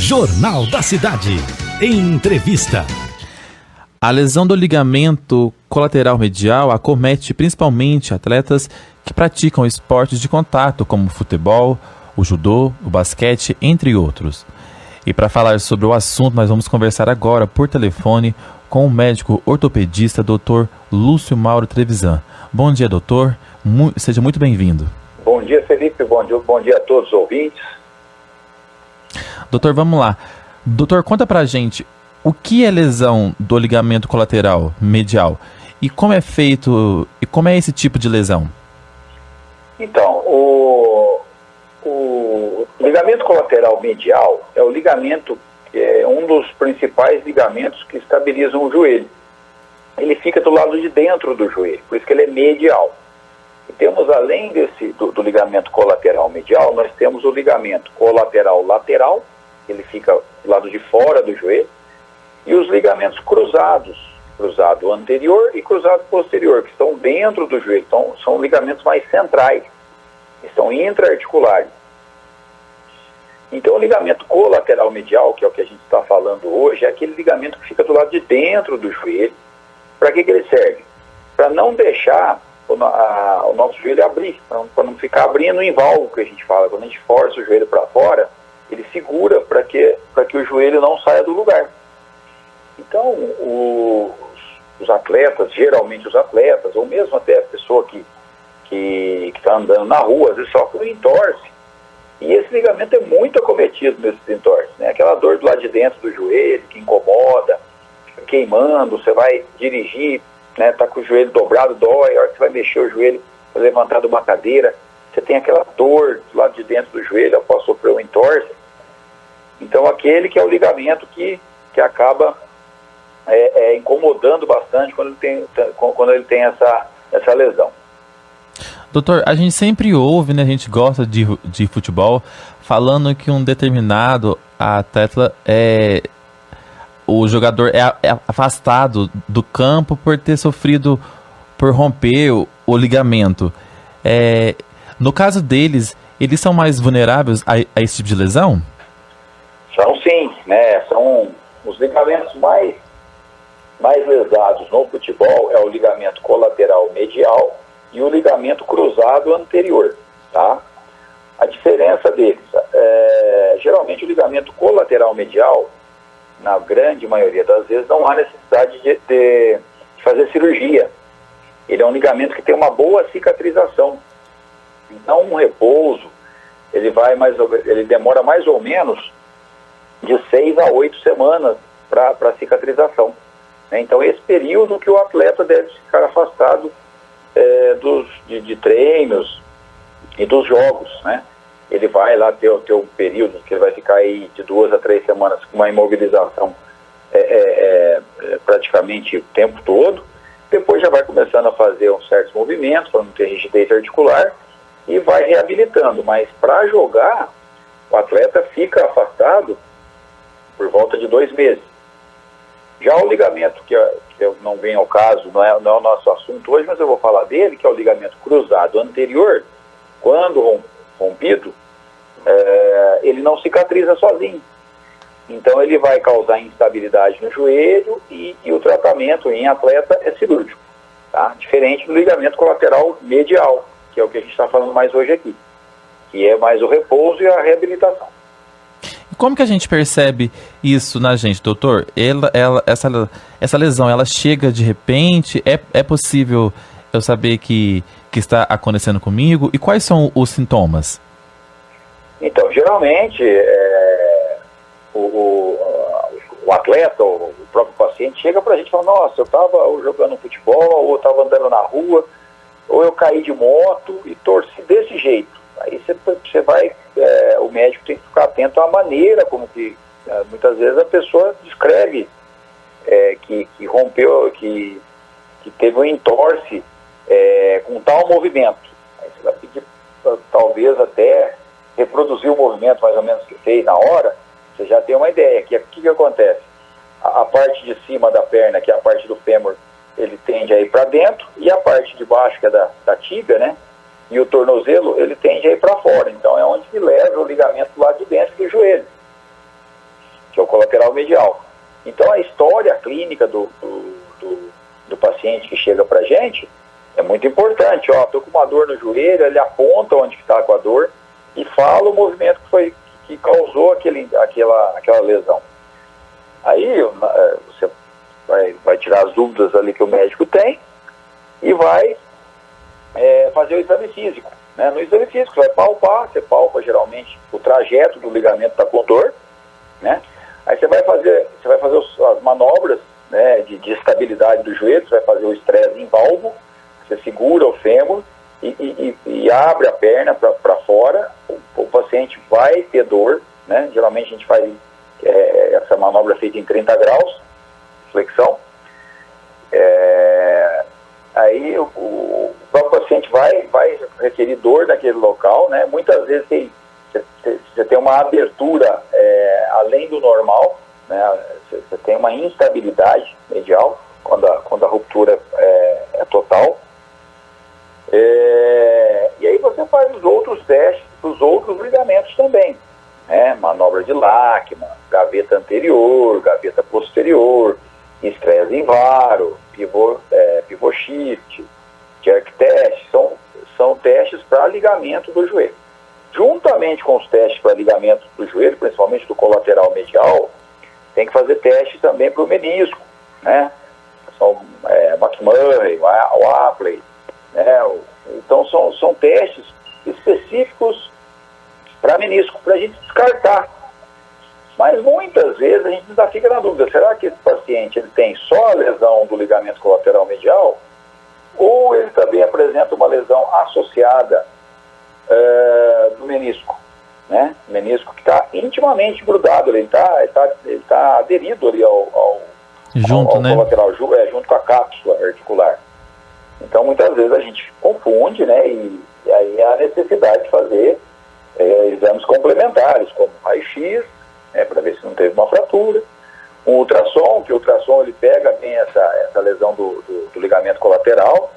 Jornal da Cidade. Entrevista. A lesão do ligamento colateral medial acomete principalmente atletas que praticam esportes de contato, como o futebol, o judô, o basquete, entre outros. E para falar sobre o assunto, nós vamos conversar agora por telefone com o médico ortopedista Dr. Lúcio Mauro Trevisan. Bom dia, doutor. Seja muito bem-vindo. Bom dia, Felipe. Bom dia a todos os ouvintes. Doutor, vamos lá. Doutor, conta pra gente o que é lesão do ligamento colateral medial e como é feito e como é esse tipo de lesão? Então, o ligamento colateral medial é o ligamento, é um dos principais ligamentos que estabilizam o joelho. Ele fica do lado de dentro do joelho, por isso que ele é medial. E temos, além do ligamento colateral medial, nós temos o ligamento colateral lateral, ele fica do lado de fora do joelho, e os ligamentos cruzados, cruzado anterior e cruzado posterior, que estão dentro do joelho. Então, são ligamentos mais centrais, que são intra-articulares. Então, o ligamento colateral medial, que é o que a gente está falando hoje, é aquele ligamento que fica do lado de dentro do joelho. Para que ele serve? Para não deixar o nosso joelho abrir, para não ficar abrindo em válvula, que a gente fala. Quando a gente força o joelho para fora, ele segura para que o joelho não saia do lugar. Então, os atletas, geralmente os atletas, ou mesmo até a pessoa que está andando na rua, às vezes sofre um entorse, e esse ligamento é muito acometido nesses entorses, né? Aquela dor do lado de dentro do joelho, que incomoda, fica queimando, você vai dirigir, né, tá com o joelho dobrado, dói, a hora que você vai mexer o joelho, vai levantar de uma cadeira, você tem aquela dor do lado de dentro do joelho após sofrer um entorse. Então, aquele que é o ligamento que acaba incomodando bastante quando ele tem essa lesão. Doutor, a gente sempre ouve, né, a gente gosta de futebol, falando que um determinado atleta o jogador é afastado do campo por ter sofrido, por romper o ligamento. No caso deles, eles são mais vulneráveis a esse tipo de lesão? São sim, né? São os ligamentos mais lesados no futebol, é o ligamento colateral medial e o ligamento cruzado anterior, tá? A diferença deles, geralmente o ligamento colateral medial, na grande maioria das vezes, não há necessidade de fazer cirurgia. Ele é um ligamento que tem uma boa cicatrização. Então, um repouso, ele demora mais ou menos de 6 a 8 semanas para cicatrização. Então, esse período que o atleta deve ficar afastado de treinos e dos jogos, né? Ele vai lá ter um período que ele vai ficar aí de 2 a 3 semanas com uma imobilização praticamente o tempo todo. Depois já vai começando a fazer um certos movimentos para não ter rigidez articular e vai reabilitando. Mas para jogar, o atleta fica afastado por volta de 2 meses. Já o ligamento, que não vem ao caso, não é o nosso assunto hoje, mas eu vou falar dele, que é o ligamento cruzado anterior, quando rompido, ele não cicatriza sozinho. Então ele vai causar instabilidade no joelho e o tratamento em atleta é cirúrgico, tá? Diferente do ligamento colateral medial, que é o que a gente está falando mais hoje aqui, que é mais o repouso e a reabilitação. Como que a gente percebe isso na gente, doutor? Essa lesão, ela chega de repente? É possível eu saber que está acontecendo comigo? E quais são os sintomas? Então, geralmente, o atleta, o próprio paciente, chega pra gente e fala: nossa, eu estava jogando futebol, ou eu estava andando na rua, ou eu caí de moto e torci desse jeito. Aí você vai, o médico tem que ficar atento à maneira como que, muitas vezes a pessoa descreve que rompeu, que teve um entorse com tal movimento. Aí você vai pedir talvez até reproduzir o movimento mais ou menos que fez na hora, você já tem uma ideia. O que acontece? A parte de cima da perna, que é a parte do fêmur, ele tende a ir para dentro, e a parte de baixo, que é da tíbia, né? E o tornozelo, ele tende a ir para fora. Então, é onde que leva o ligamento do lado de dentro do joelho. colateral medial. Então a história clínica do paciente que chega para a gente é muito importante. Estou com uma dor no joelho, ele aponta onde está com a dor e fala o movimento que causou aquela lesão. Aí você vai tirar as dúvidas ali que o médico tem e vai fazer o exame físico. Né? No exame físico, você palpa geralmente o trajeto do ligamento da com dor, né? Aí você vai fazer as manobras, né, de estabilidade do joelho, você vai fazer o estresse em valgo, você segura o fêmur e abre a perna para fora, o paciente vai ter dor, né? Geralmente a gente faz essa manobra feita em 30 graus, flexão. Aí o próprio paciente vai requerir dor naquele local, né? Muitas vezes você tem uma abertura além do normal, né? Você tem uma instabilidade medial quando a ruptura é total. E aí você faz os outros testes dos outros ligamentos também, né? Manobra de Lachman, gaveta anterior, gaveta posterior, estresse em varo, pivô shift, jerk test, são testes para ligamento do joelho. Juntamente com os testes para ligamento do joelho, principalmente do colateral medial, tem que fazer teste também para o menisco, né? São McMurray, o Apley, né? Então são testes específicos para menisco, para a gente descartar. Mas muitas vezes a gente ainda fica na dúvida, será que esse paciente ele tem só a lesão do ligamento colateral medial ou ele também apresenta uma lesão associada do menisco, né? Menisco que está intimamente grudado, ele está aderido ali ao colateral, junto com a cápsula articular. Então muitas vezes a gente confunde, né? E aí há a necessidade de fazer exames complementares, como raio-x, para ver se não teve uma fratura, um ultrassom, que o ultrassom ele pega bem essa lesão do ligamento colateral,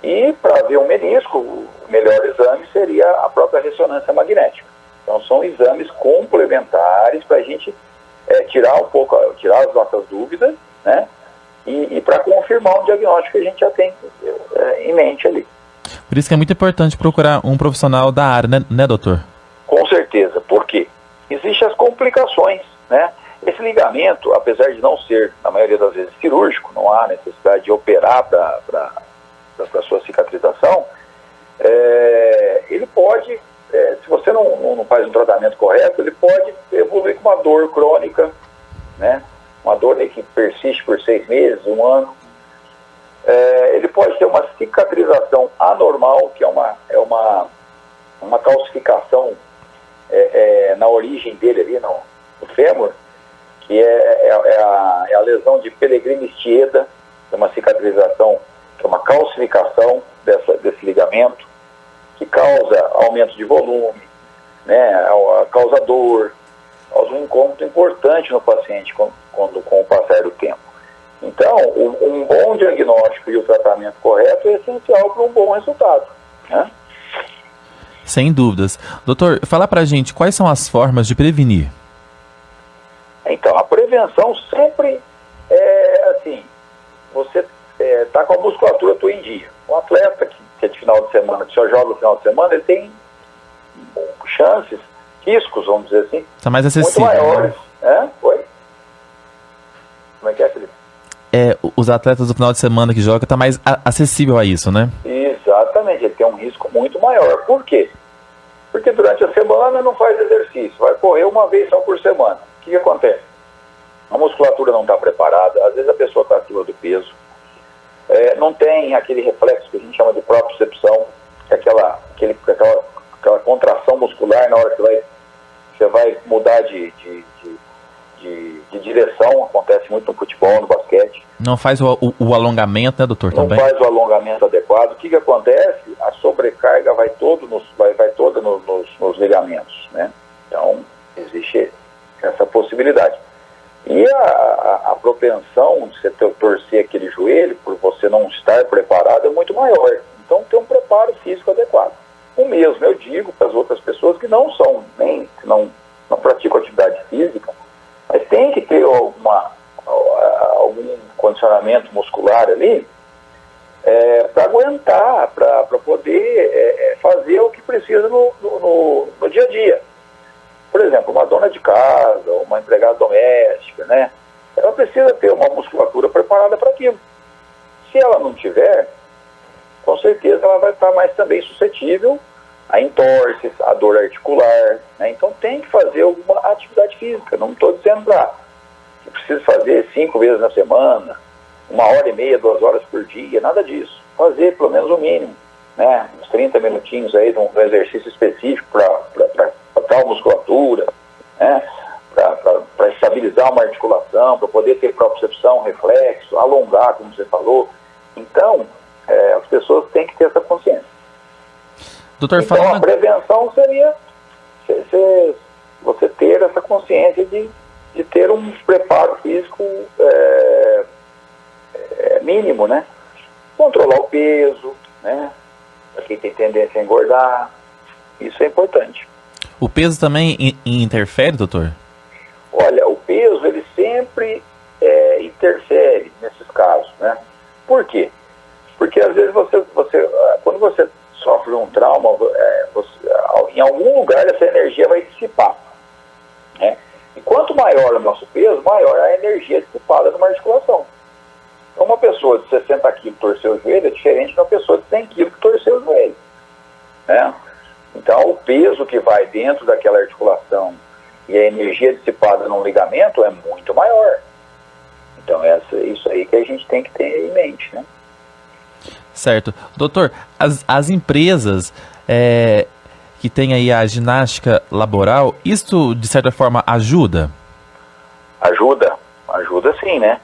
e para ver o menisco, o melhor exame seria a própria ressonância magnética. Então são exames complementares para a gente tirar as nossas dúvidas, né? E para confirmar o diagnóstico que a gente já tem em mente ali. Por isso que é muito importante procurar um profissional da área, né, doutor? Com certeza. Por quê? Existem as complicações, né? Esse ligamento, apesar de não ser, na maioria das vezes, cirúrgico, não há necessidade de operar para sua cicatrização, ele pode, se você não faz um tratamento correto, ele pode evoluir com uma dor crônica, né? Uma dor que persiste por 6 meses, 1 ano. Ele pode ter uma cicatrização anormal, que é uma calcificação na origem dele ali no fêmur, que é a lesão de Pellegrini-Stieda, que é uma cicatrização, que é uma calcificação desse ligamento, que causa aumento de volume, né, causa dor, causa um incômodo importante no paciente com o passar do tempo. Então, um bom diagnóstico e o tratamento correto é essencial para um bom resultado, né? Sem dúvidas. Doutor, fala pra gente quais são as formas de prevenir. Então, a prevenção sempre você está com a musculatura tua em dia. Um atleta que é de final de semana, que só joga no final de semana, ele tem chances, riscos, vamos dizer assim, tá mais acessível, muito maiores. Né? Oi? Como é que é, Felipe? Os atletas do final de semana que jogam tá mais acessível a isso, né? Exatamente, ele tem um risco muito maior. Por quê? Porque durante a semana não faz exercício, vai correr uma vez só por semana. O que acontece? A musculatura não está preparada, às vezes a pessoa está acima do peso, não tem aquele reflexo que a gente chama de propriocepção, que é aquela contração muscular na hora que você vai mudar de direção, acontece muito no futebol, no basquete. Não faz o alongamento, né, doutor? Não faz o alongamento adequado. O que acontece? A sobrecarga vai toda nos ligamentos, né? Então, existe essa possibilidade. E a propensão de você torcer aquele joelho, por você não estar preparado, é muito maior. Então, tem um preparo físico adequado. O mesmo eu digo para as outras pessoas que não praticam atividade física, mas tem condicionamento muscular ali, para aguentar, para poder fazer o que precisa no dia a dia. Por exemplo, uma dona de casa, uma empregada doméstica, né? Ela precisa ter uma musculatura preparada para aquilo. Se ela não tiver, com certeza ela vai estar mais também suscetível a entorses, a dor articular, né? Então tem que fazer alguma atividade física. Não estou dizendo que precisa fazer 5 vezes na semana, 1h30, 2 horas por dia, nada disso. Fazer pelo menos o mínimo, né? Uns 30 minutinhos aí de um exercício específico para tal musculatura, né? Para estabilizar uma articulação, para poder ter propriocepção, reflexo, alongar, como você falou. Então, as pessoas têm que ter essa consciência. Doutor, então, a prevenção seria você ter essa consciência de ter um preparo físico mínimo, né? Controlar o peso, né? Para quem tem tendência a engordar, isso é importante. O peso também interfere, doutor? Olha, o peso, ele sempre interfere nesses casos, né? Por quê? Porque às vezes quando você sofre um trauma, em algum lugar essa energia vai dissipar, né? E quanto maior o nosso peso, maior a energia dissipada numa articulação. Então, uma pessoa de 60 quilos torcer o joelho é diferente de uma pessoa de 100 quilos que torcer o joelho, né? Então, o peso que vai dentro daquela articulação e a energia dissipada num ligamento é muito maior. Então, isso aí que a gente tem que ter em mente, né? Certo. Doutor, as empresas que têm aí a ginástica laboral, isso, de certa forma, ajuda? Ajuda sim, né?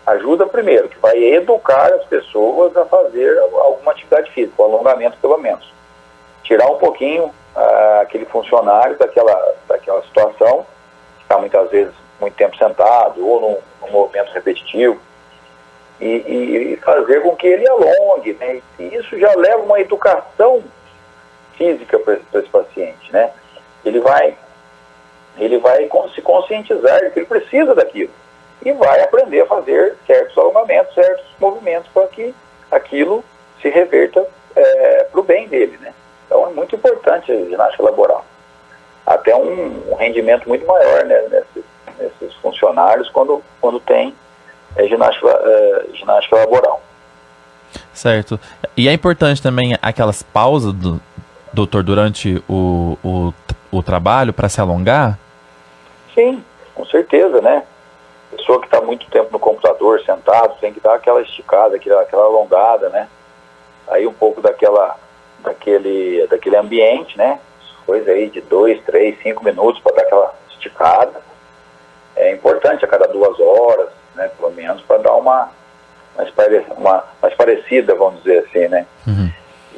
Ajuda primeiro, que vai educar as pessoas a fazer alguma atividade física, o alongamento pelo menos. Tirar um pouquinho aquele funcionário daquela situação, que está muitas vezes muito tempo sentado ou num movimento repetitivo, e fazer com que ele alongue, né? E isso já leva uma educação física para esse paciente, né? Ele vai se conscientizar de que ele precisa daquilo e vai aprender a fazer certos alongamentos, certos movimentos para que aquilo se reverta para o bem dele, né? Então é muito importante a ginástica laboral. Até um rendimento muito maior, né, nesses funcionários quando tem ginástica laboral. Certo. E é importante também aquelas pausas, doutor, durante o trabalho para se alongar? Sim, com certeza, né? Pessoa que está muito tempo no computador, sentado, tem que dar aquela esticada, aquela alongada, né? Aí um pouco daquele ambiente, né? Coisa aí de 2, 3, 5 minutos para dar aquela esticada. É importante a cada 2 horas, né? Pelo menos para dar uma mais parecida, vamos dizer assim, né? Uhum.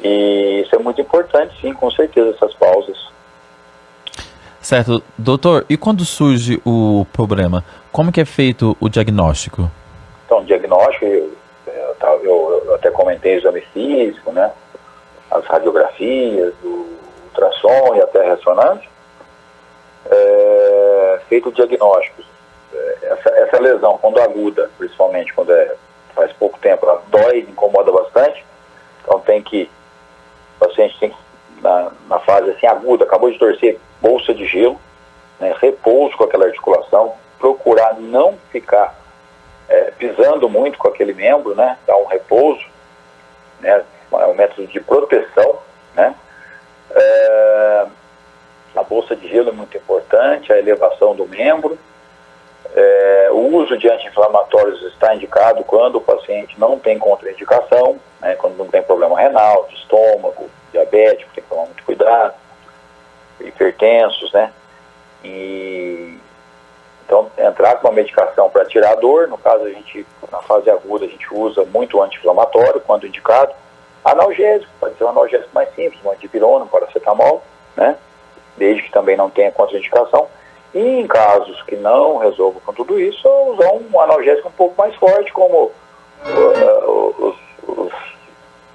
E isso é muito importante, sim, com certeza, essas pausas. Certo. Doutor, e quando surge o problema, como que é feito o diagnóstico? Então, o diagnóstico, eu até comentei o exame físico, né? As radiografias, o ultrassom e até a ressonância. Feito o diagnóstico. Essa lesão, quando aguda, principalmente quando faz pouco tempo, ela dói, incomoda bastante. Então o paciente tem que, na fase assim, aguda, acabou de torcer, bolsa de gelo, né, repouso com aquela articulação, procurar não ficar pisando muito com aquele membro, né, dar um repouso, né, é um método de proteção, né. A bolsa de gelo é muito importante, a elevação do membro. O uso de anti-inflamatórios está indicado quando o paciente não tem contraindicação, né, quando não tem problema renal, de estômago, diabético, tem que tomar muito cuidado, hipertensos, né? Então, entrar com uma medicação para tirar a dor, no caso na fase aguda, a gente usa muito anti-inflamatório, quando indicado. Analgésico, pode ser um analgésico mais simples, um dipirona, um paracetamol, né? Desde que também não tenha contraindicação. E em casos que não resolvam com tudo isso, usar um analgésico um pouco mais forte, como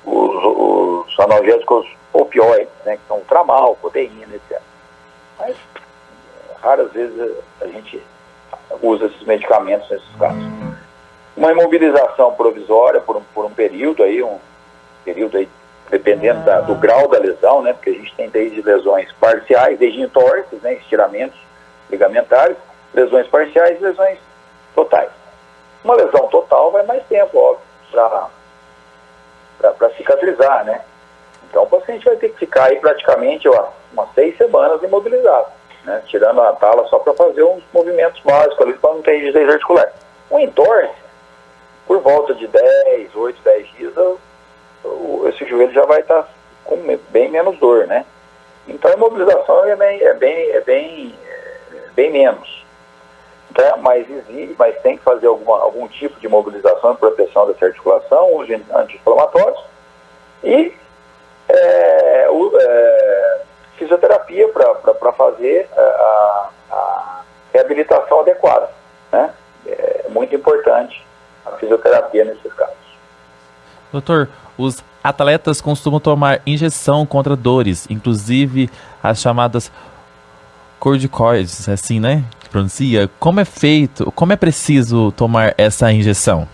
os analgésicos opioides, né, que são tramal, codeína, etc. Mas raras vezes a gente usa esses medicamentos nesses casos. Uma imobilização provisória por um período aí, dependendo do grau da lesão, né? Porque a gente tem desde lesões parciais, desde entorses, né? Estiramentos ligamentares, lesões parciais e lesões totais. Uma lesão total vai mais tempo, óbvio, para cicatrizar, né? Então o paciente vai ter que ficar aí praticamente umas 6 semanas imobilizado, né? Tirando a tala só para fazer uns movimentos básicos ali para não ter rigidez articular. Um entorse, por volta de 8, 10 dias, esse joelho já vai estar com bem menos dor, né? Então a imobilização é bem menos. Tá? Mas tem que fazer algum tipo de imobilização e proteção dessa articulação, uso de anti-inflamatórios e fisioterapia para fazer a reabilitação adequada, né? É muito importante a fisioterapia nesses casos. Doutor, os atletas costumam tomar injeção contra dores, inclusive as chamadas corticoides, assim, né? Pronuncia. Como é preciso tomar essa injeção?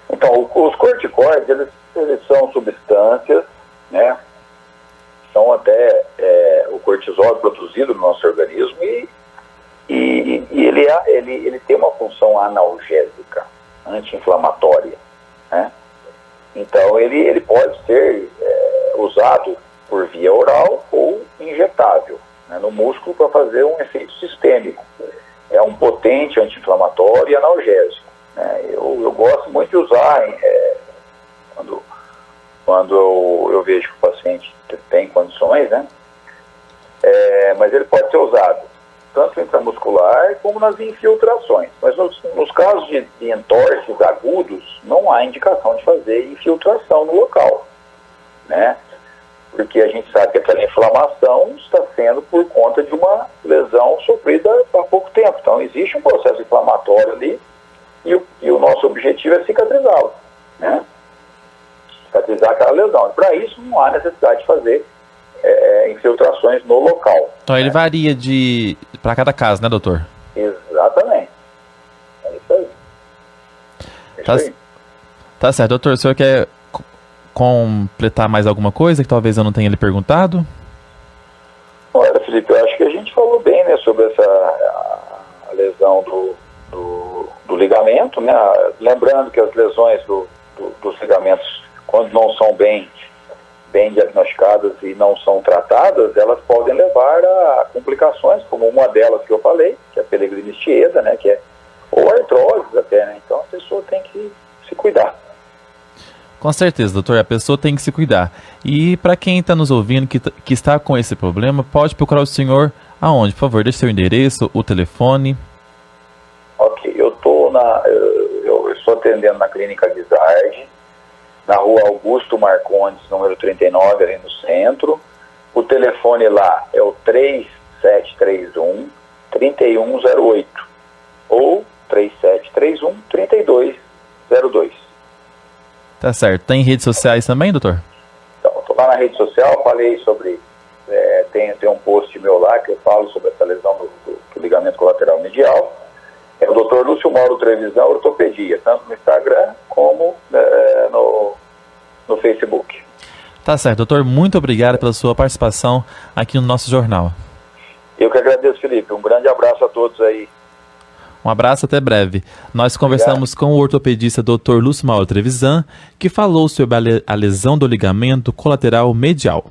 Então, os corticoides, eles são substâncias, né? São até o cortisol produzido no nosso organismo e ele tem uma função analgésica, anti-inflamatória, né? Então ele pode ser usado por via oral ou injetável, né, no músculo para fazer um efeito sistêmico. É um potente anti-inflamatório e analgésico, né? Eu gosto muito de usar quando eu vejo que o paciente tem condições, né? Mas ele pode ser usado tanto intramuscular como nas infiltrações. Mas nos casos de entorses agudos, não há indicação de fazer infiltração no local, né? Porque a gente sabe que aquela inflamação está sendo por conta de uma lesão sofrida há pouco tempo. Então, existe um processo inflamatório ali e o nosso objetivo é cicatrizá-lo, né? Cicatrizar aquela lesão. Para isso, não há necessidade de fazer infiltrações no local. Então ele varia para cada caso, né, doutor? Exatamente. É isso aí. Tá certo. Doutor, o senhor quer completar mais alguma coisa que talvez eu não tenha lhe perguntado? Olha, Felipe, eu acho que a gente falou bem, né, sobre a lesão do ligamento, né? Lembrando que as lesões dos ligamentos, quando não são bem diagnosticadas e não são tratadas, elas podem levar a complicações, como uma delas que eu falei, que é a pelegrinite, né, ou artroses até, né? Então a pessoa tem que se cuidar. Com certeza, doutor, a pessoa tem que se cuidar. E para quem está nos ouvindo, que está com esse problema, pode procurar o senhor aonde? Por favor, deixe seu endereço, o telefone. Ok, eu estou atendendo na Clínica Guizardi, na rua Augusto Marcondes, número 39, ali no centro. O telefone lá é o 3731-3108 ou 3731-3202. Tá certo. Tem redes sociais também, doutor? Então, estou lá na rede social, falei sobre... tem um post meu lá que eu falo sobre essa lesão do ligamento colateral medial. É o Dr. Lúcio Mauro Trevisan, ortopedia, tanto no Instagram como no Facebook. Tá certo, doutor. Muito obrigado pela sua participação aqui no nosso jornal. Eu que agradeço, Felipe. Um grande abraço a todos aí. Um abraço, até breve. Nós conversamos com o ortopedista Dr. Lúcio Mauro Trevisan, que falou sobre a lesão do ligamento colateral medial.